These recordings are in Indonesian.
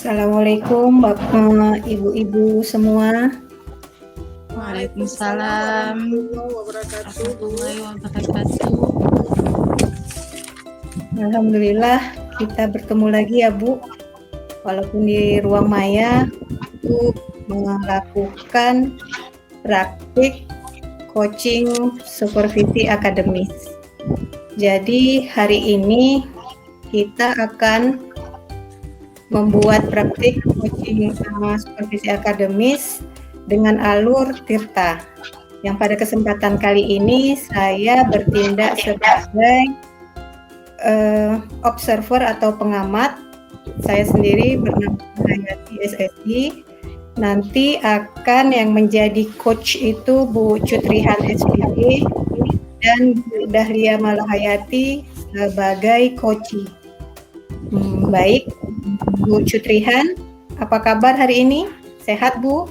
Assalamualaikum Bapak, Ibu-ibu semua. Waalaikumsalam warahmatullahi wabarakatuh. Alhamdulillah kita bertemu lagi ya Bu, walaupun di ruang maya untuk melakukan praktik coaching supervisi akademis. Jadi hari ini kita akan membuat praktik coaching supervisi akademis dengan alur Tirta. Yang pada kesempatan kali ini saya bertindak sebagai observer atau pengamat. Saya sendiri bernama Hayati SSI. Nanti akan yang menjadi coach itu Bu Cutrihan SPG dan Bu Dahlia Malahayati sebagai coachee. Baik, Bu Cutrihan, apa kabar hari ini? Sehat Bu?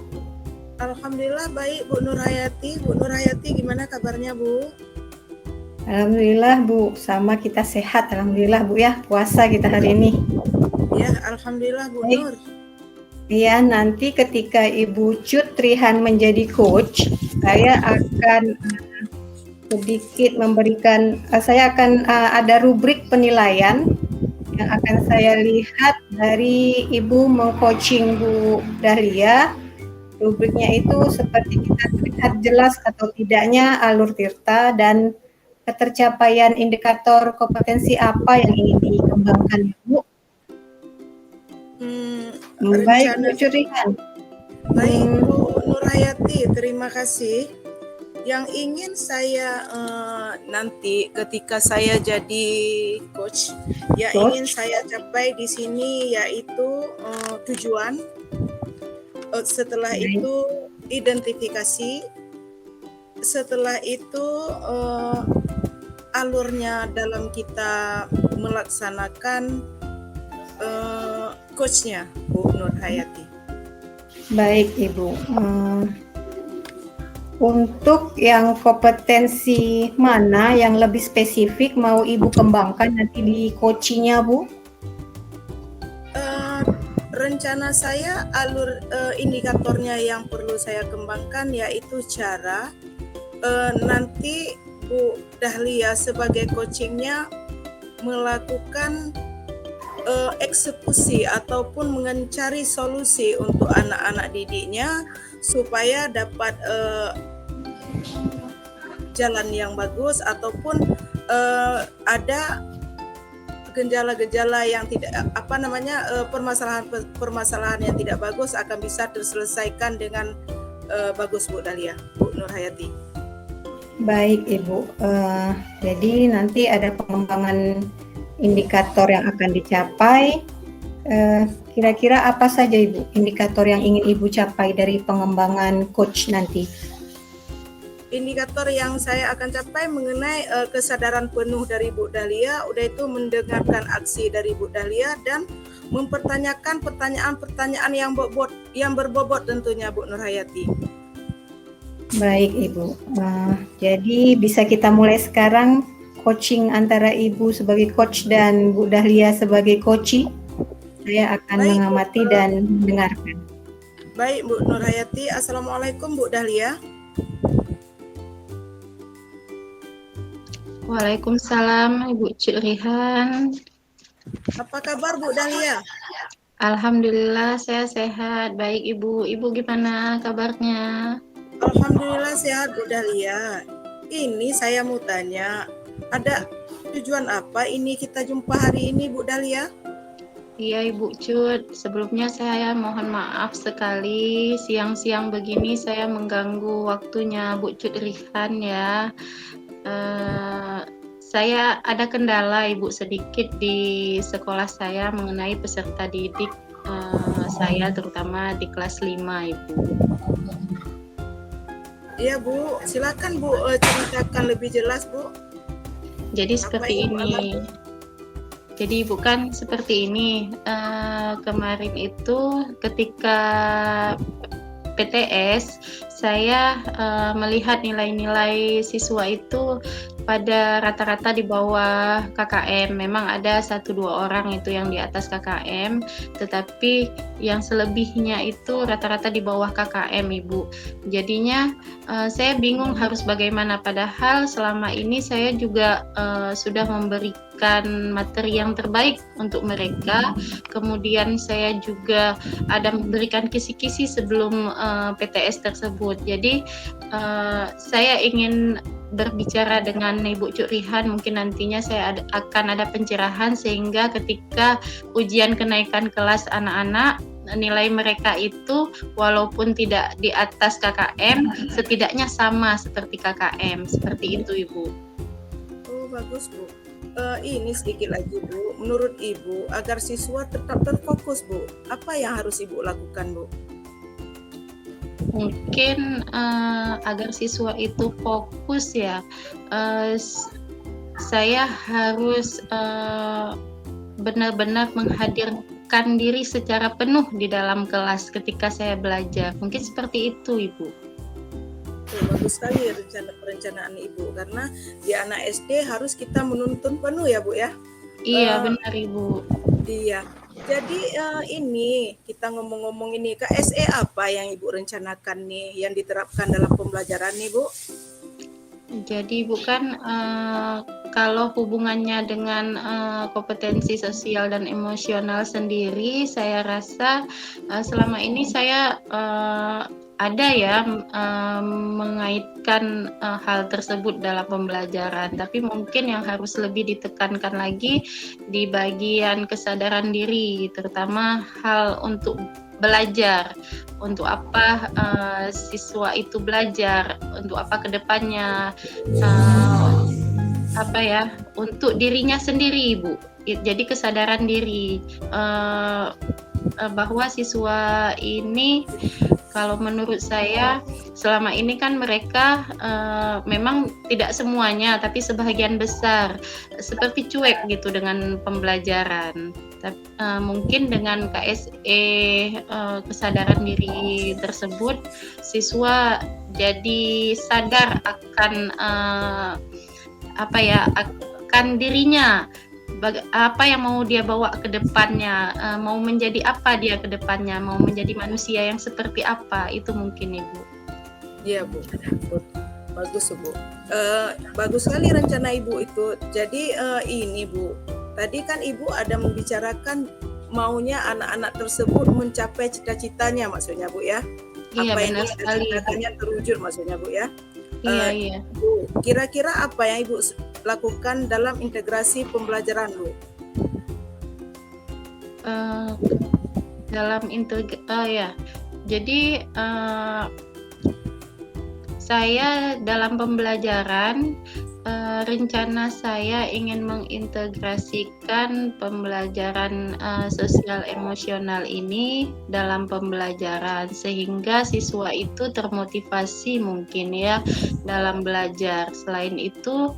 Alhamdulillah baik Bu Nurhayati. Bu Nurhayati gimana kabarnya Bu? Alhamdulillah Bu, sama kita sehat. Alhamdulillah Bu ya, puasa kita hari ini. Ya, Alhamdulillah Bu Baik. Nur. Iya, nanti ketika Ibu Cutrihan menjadi coach, saya akan sedikit memberikan, saya akan ada rubrik penilaian yang akan saya lihat dari Ibu meng-coaching Bu Dahlia. Rubriknya itu seperti kita lihat jelas atau tidaknya alur Tirta dan ketercapaian indikator kompetensi apa yang ingin dikembangkan Bu. Baik Bu Cutrihan. Baik Bu Nurhayati, terima kasih. Yang ingin saya nanti ketika saya jadi coach, ingin saya capai di sini yaitu tujuan. Setelah itu identifikasi. Setelah itu alurnya dalam kita melaksanakan coachnya Bu Nurhayati. Baik Ibu. Untuk yang kompetensi mana yang lebih spesifik mau Ibu kembangkan nanti di coachingnya Bu? Rencana saya alur indikatornya yang perlu saya kembangkan yaitu cara nanti Bu Dahlia sebagai coachingnya melakukan eksekusi ataupun mencari solusi untuk anak-anak didiknya supaya dapat jalan yang bagus ataupun ada gejala-gejala yang tidak permasalahan yang tidak bagus akan bisa terselesaikan dengan bagus Bu Dahlia, Bu Nurhayati. Baik Ibu, jadi nanti ada pengembangan indikator yang akan dicapai. Kira-kira apa saja Ibu indikator yang ingin Ibu capai dari pengembangan coach nanti? Indikator yang saya akan capai mengenai kesadaran penuh dari Bu Dahlia, udah itu mendengarkan aksi dari Bu Dahlia dan mempertanyakan pertanyaan-pertanyaan yang berbobot tentunya Bu Nurhayati. Baik Ibu, jadi bisa kita mulai sekarang coaching antara Ibu sebagai coach dan Bu Dahlia sebagai coachee. Saya akan mengamati dan mendengarkan. Baik Bu Nurhayati, Assalamualaikum Bu Dahlia. Waalaikumsalam Ibu Cutrihan. Apa kabar Bu Dahlia? Alhamdulillah saya sehat. Baik Ibu. Ibu gimana kabarnya? Alhamdulillah sehat Bu Dahlia. Ini saya mau tanya, ada tujuan apa ini kita jumpa hari ini Bu Dahlia? Iya Ibu Cut, sebelumnya saya mohon maaf sekali siang-siang begini saya mengganggu waktunya Bu Cutrihan ya. Saya ada kendala Ibu sedikit di sekolah saya mengenai peserta didik saya terutama di kelas 5 Ibu. Iya Bu, silakan Bu ceritakan lebih jelas Bu. Jadi seperti ini. Jadi bukan seperti ini. Kemarin itu ketika PTS saya melihat nilai-nilai siswa itu pada rata-rata di bawah KKM. Memang ada 1-2 orang itu yang di atas KKM, tetapi yang selebihnya itu rata-rata di bawah KKM, Ibu. Jadinya saya bingung harus bagaimana, padahal selama ini saya juga sudah memberikan materi yang terbaik untuk mereka. Kemudian saya juga ada memberikan kisi-kisi sebelum PTS tersebut. Jadi saya ingin berbicara dengan Ibu Cuk Rihan, mungkin nantinya saya akan ada pencerahan sehingga ketika ujian kenaikan kelas anak-anak, nilai mereka itu walaupun tidak di atas KKM setidaknya sama seperti KKM, seperti itu Ibu. Oh bagus Bu. Ini sedikit lagi Bu, menurut Ibu agar siswa tetap terfokus Bu, apa yang harus Ibu lakukan Bu? Mungkin agar siswa itu fokus ya, saya harus benar-benar menghadirkan diri secara penuh di dalam kelas ketika saya belajar. Mungkin seperti itu Ibu. Bagus sekali perencanaan Ibu, karena di anak SD harus kita menuntun penuh ya Bu ya. Iya benar Ibu. Iya. Jadi ini kita ngomong-ngomong ini KSE apa yang Ibu rencanakan nih yang diterapkan dalam pembelajaran nih Bu? Jadi bukan kalau hubungannya dengan kompetensi sosial dan emosional sendiri, saya rasa selama ini saya ada ya mengaitkan hal tersebut dalam pembelajaran, tapi mungkin yang harus lebih ditekankan lagi di bagian kesadaran diri, terutama hal untuk belajar, untuk apa siswa itu belajar, untuk apa kedepannya, apa ya, untuk dirinya sendiri Ibu. Jadi kesadaran diri bahwa siswa ini, kalau menurut saya selama ini kan mereka memang tidak semuanya, tapi sebagian besar seperti cuek gitu dengan pembelajaran. Mungkin dengan KSE kesadaran diri tersebut, siswa jadi sadar akan apa ya, akan dirinya, apa yang mau dia bawa ke depannya, mau menjadi apa dia ke depannya, mau menjadi manusia yang seperti apa, itu mungkin Ibu. Iya Bu, bagus Bu. Bagus sekali rencana Ibu itu. Jadi ini Bu, tadi kan Ibu ada membicarakan maunya anak-anak tersebut mencapai cita-citanya, maksudnya Bu ya. Iya apa benar yang sekali. cita-citanya terwujud, maksudnya Bu ya. Iya. Bu, kira-kira apa yang Ibu lakukan dalam integrasi pembelajaran Bu? Dalam ya. Jadi saya dalam pembelajaran, rencana saya ingin mengintegrasikan pembelajaran sosial emosional ini dalam pembelajaran sehingga siswa itu termotivasi mungkin ya dalam belajar. Selain itu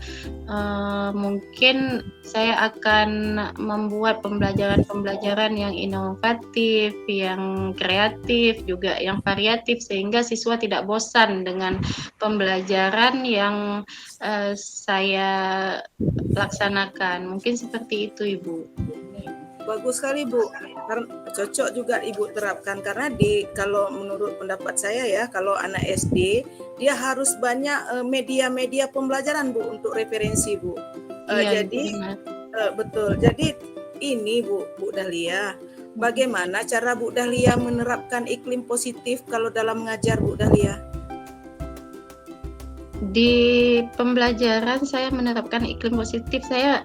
mungkin saya akan membuat pembelajaran-pembelajaran yang inovatif, yang kreatif, juga yang variatif sehingga siswa tidak bosan dengan pembelajaran yang saya laksanakan. Mungkin seperti itu Ibu. Bagus sekali Bu, karena cocok juga Ibu terapkan, karena kalau menurut pendapat saya ya, kalau anak SD dia harus banyak media-media pembelajaran Bu untuk referensi Bu. Iya, Jadi betul. Jadi ini Bu Dahlia, bagaimana cara Bu Dahlia menerapkan iklim positif kalau dalam mengajar Bu Dahlia? Di pembelajaran saya menerapkan iklim positif. Saya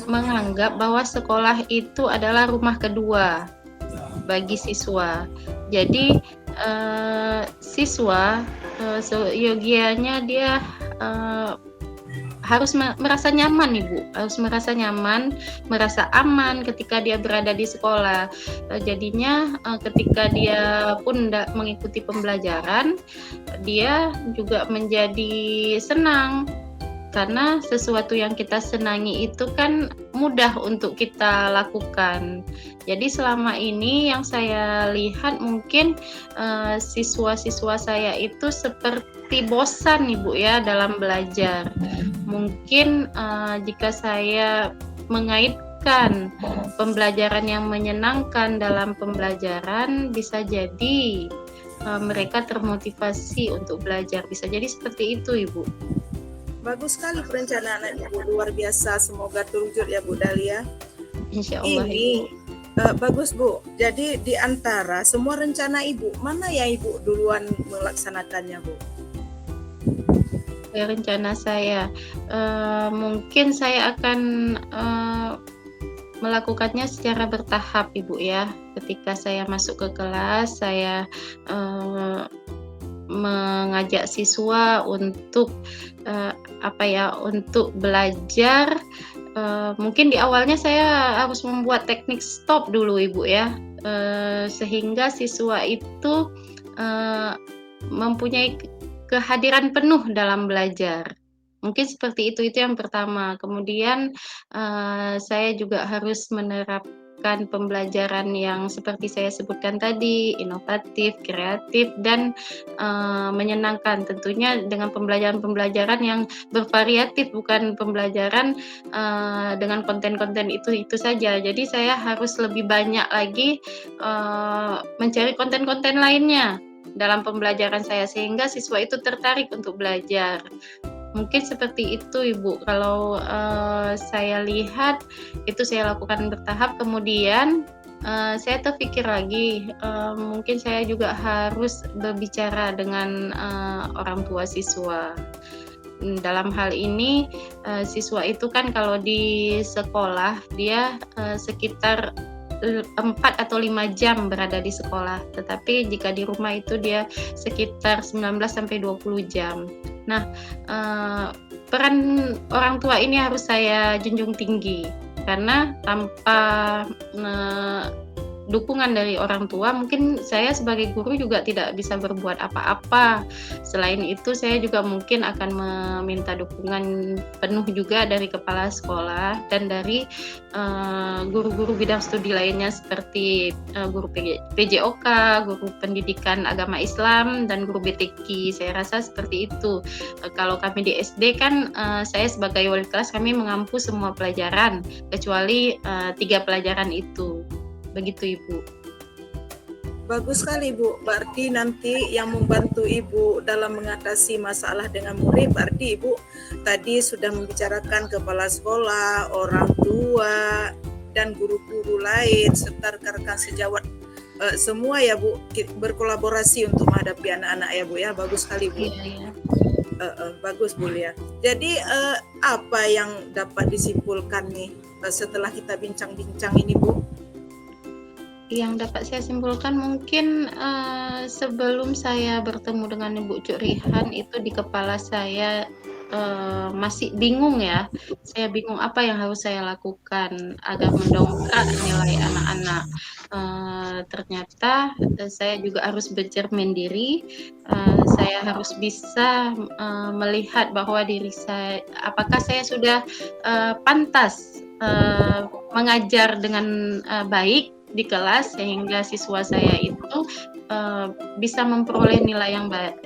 menganggap bahwa sekolah itu adalah rumah kedua bagi siswa. Jadi siswa seyogianya dia harus merasa nyaman Ibu, harus merasa nyaman, merasa aman ketika dia berada di sekolah. Jadinya ketika dia pun mengikuti pembelajaran, dia juga menjadi senang, karena sesuatu yang kita senangi itu kan mudah untuk kita lakukan. Jadi selama ini yang saya lihat mungkin siswa-siswa saya itu seperti bosan Ibu ya dalam belajar. Mungkin jika saya mengaitkan pembelajaran yang menyenangkan dalam pembelajaran, bisa jadi mereka termotivasi untuk belajar. Bisa jadi seperti itu Ibu. Bagus sekali perencanaan Ibu, luar biasa. Semoga terwujud ya Bu Dahlia. Insya Allah Ini Ibu. bagus Bu. Jadi di antara semua rencana Ibu, mana yang Ibu duluan melaksanakannya Bu? Rencana saya, mungkin saya akan melakukannya secara bertahap Ibu ya. Ketika saya masuk ke kelas, saya mengajak siswa untuk untuk belajar. Mungkin di awalnya saya harus membuat teknik stop dulu Ibu ya, sehingga siswa itu mempunyai kehadiran penuh dalam belajar. Mungkin seperti itu yang pertama. Kemudian saya juga harus menerapkan pembelajaran yang seperti saya sebutkan tadi, inovatif, kreatif, dan menyenangkan. Tentunya dengan pembelajaran yang bervariatif, bukan pembelajaran dengan konten-konten itu saja. Jadi saya harus lebih banyak lagi mencari konten-konten lainnya dalam pembelajaran saya, sehingga siswa itu tertarik untuk belajar. Mungkin seperti itu Ibu. Kalau saya lihat itu saya lakukan bertahap. Kemudian saya terpikir lagi, mungkin saya juga harus berbicara dengan orang tua siswa. Dalam hal ini siswa itu kan kalau di sekolah dia sekitar 4 atau 5 jam berada di sekolah, tetapi jika di rumah itu dia sekitar 19-20 jam. Nah, peran orang tua ini harus saya junjung tinggi, karena tanpa dukungan dari orang tua, mungkin saya sebagai guru juga tidak bisa berbuat apa-apa. Selain itu, saya juga mungkin akan meminta dukungan penuh juga dari kepala sekolah dan dari guru-guru bidang studi lainnya seperti guru PJOK, guru pendidikan agama Islam, dan guru BTQ. Saya rasa seperti itu. Kalau kami di SD kan, saya sebagai wali kelas kami mengampu semua pelajaran kecuali 3 pelajaran itu. Begitu Ibu. Bagus sekali Bu. Berarti nanti yang membantu Ibu dalam mengatasi masalah dengan murid, berarti Ibu tadi sudah membicarakan kepala sekolah, orang tua, dan guru-guru lain serta rekan-rekan sejawat semua ya Bu, berkolaborasi untuk menghadapi anak-anak ya Bu ya. Bagus sekali Bu. Iya. Bagus Bu ya. Jadi apa yang dapat disimpulkan nih setelah kita bincang-bincang ini Bu? Yang dapat saya simpulkan mungkin sebelum saya bertemu dengan Ibu Cuk Rihan itu di kepala saya masih bingung ya. Saya bingung apa yang harus saya lakukan agar mendongkrak nilai anak-anak. Ternyata saya juga harus bercermin diri. Saya harus bisa melihat bahwa diri saya, apakah saya sudah pantas mengajar dengan baik di kelas sehingga siswa saya itu bisa memperoleh nilai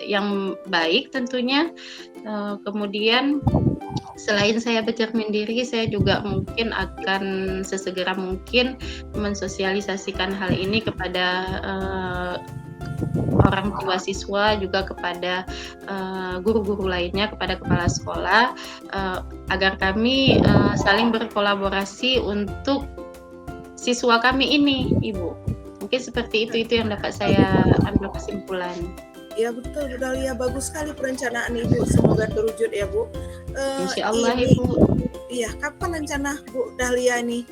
yang baik tentunya. Kemudian selain saya bercermin diri, saya juga mungkin akan sesegera mungkin mensosialisasikan hal ini kepada orang tua siswa, juga kepada guru-guru lainnya, kepada kepala sekolah, agar kami saling berkolaborasi untuk siswa kami ini, Ibu. Mungkin seperti itu yang dapat saya ambil kesimpulan. Ya betul Bu Dahlia, bagus sekali perencanaan Ibu. Semoga terwujud ya Bu. Insya Allah Ibu. Iya, kapan rencana Bu Dahlia ini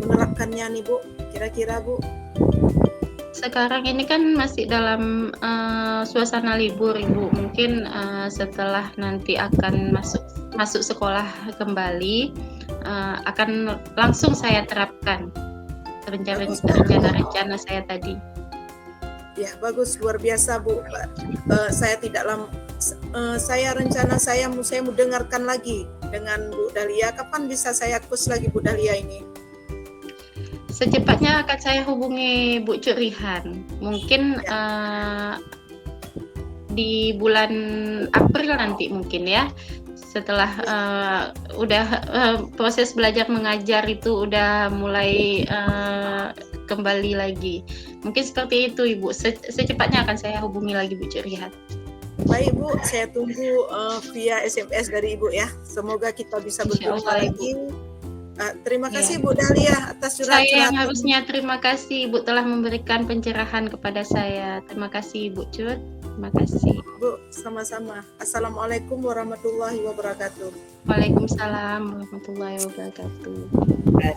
menerapkannya nih Bu? Kira-kira Bu? Sekarang ini kan masih dalam suasana libur Ibu. Mungkin setelah nanti akan masuk sekolah kembali, akan langsung saya terapkan rencana-rencana saya tadi. Ya bagus, luar biasa Bu. Saya saya mau dengarkan lagi dengan Bu Dahlia. Kapan bisa saya coach lagi Bu Dahlia ini? Secepatnya akan saya hubungi Bu Curihan. Mungkin di bulan April nanti mungkin ya. Setelah proses belajar mengajar itu udah mulai kembali lagi. Mungkin seperti itu Ibu. Secepatnya akan saya hubungi lagi Bu Curihan. Baik Bu, saya tunggu via SMS dari Ibu ya. Semoga kita bisa berjumpa lagi. Terima kasih Bu Dahlia atas Saya curhat-curhat. yang harusnya terima kasih Ibu telah memberikan pencerahan kepada saya. Terima kasih Ibu Cut. Terima kasih. Bu, sama-sama. Assalamualaikum warahmatullahi wabarakatuh. Waalaikumsalam warahmatullahi wabarakatuh.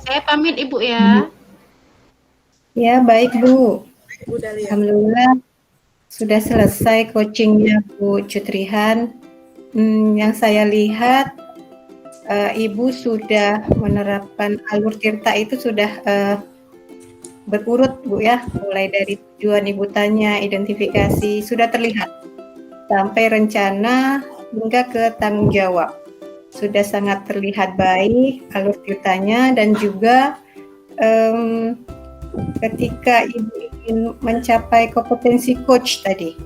Saya pamit Ibu ya. Ya, baik Bu. Bu Dahlia. Alhamdulillah sudah selesai coachingnya Bu Cutrihan. Yang saya lihat Ibu sudah menerapkan alur tirta itu sudah berurut Bu ya, mulai dari tujuan Ibu tanya, identifikasi, sudah terlihat sampai rencana hingga ke tanggung jawab. Sudah sangat terlihat baik alur tirtanya, dan juga ketika Ibu ingin mencapai kompetensi coach tadi.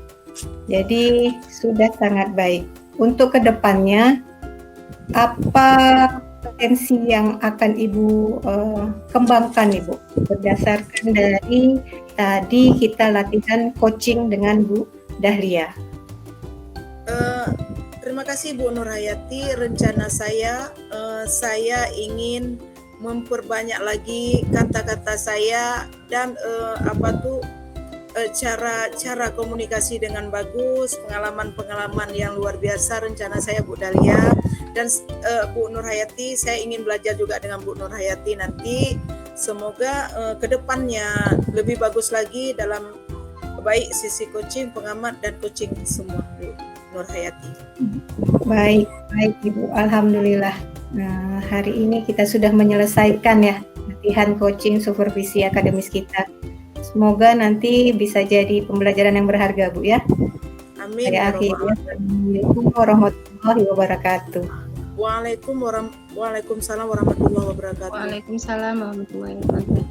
Jadi sudah sangat baik. Untuk kedepannya, apa potensi yang akan Ibu kembangkan Ibu berdasarkan dari tadi kita latihan coaching dengan Bu Dahlia? Terima kasih Bu Nurhayati. Rencana saya ingin memperbanyak lagi kata-kata saya dan cara komunikasi dengan bagus, pengalaman yang luar biasa. Rencana saya Bu Dahlia dan Bu Nurhayati, saya ingin belajar juga dengan Bu Nurhayati nanti. Semoga kedepannya lebih bagus lagi dalam baik sisi coaching, pengamat dan coaching semua Bu Nurhayati. Baik Ibu, alhamdulillah. Nah, hari ini kita sudah menyelesaikan ya latihan coaching supervisi akademis kita. Semoga nanti bisa jadi pembelajaran yang berharga Bu ya. Amin. Assalamualaikum warahmatullahi wabarakatuh. Waalaikumsalam warahmatullahi wabarakatuh. Waalaikumsalam warahmatullahi wabarakatuh.